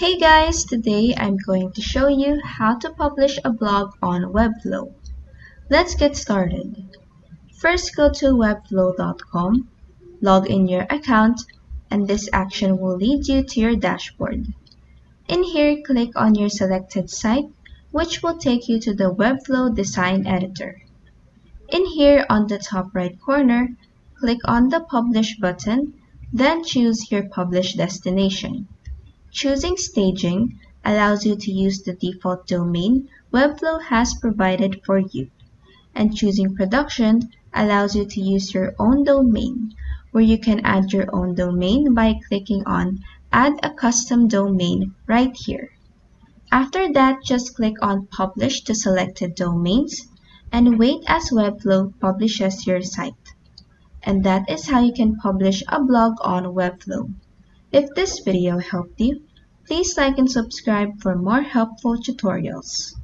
Hey guys, today I'm going to show you how to publish a blog on Webflow. Let's get started. First go to webflow.com, log in your account, and this action will lead you to your dashboard. In here, click on your selected site, which will take you to the Webflow design editor. In here on the top right corner, click on the Publish button, then choose your publish destination. Choosing staging allows you to use the default domain Webflow has provided for you, and choosing production allows you to use your own domain, where you can add your own domain by clicking on Add a Custom Domain right here. After that, just click on Publish to selected domains and wait as Webflow publishes your site. And that is how you can publish a blog on Webflow. If this video helped you, please like and subscribe for more helpful tutorials.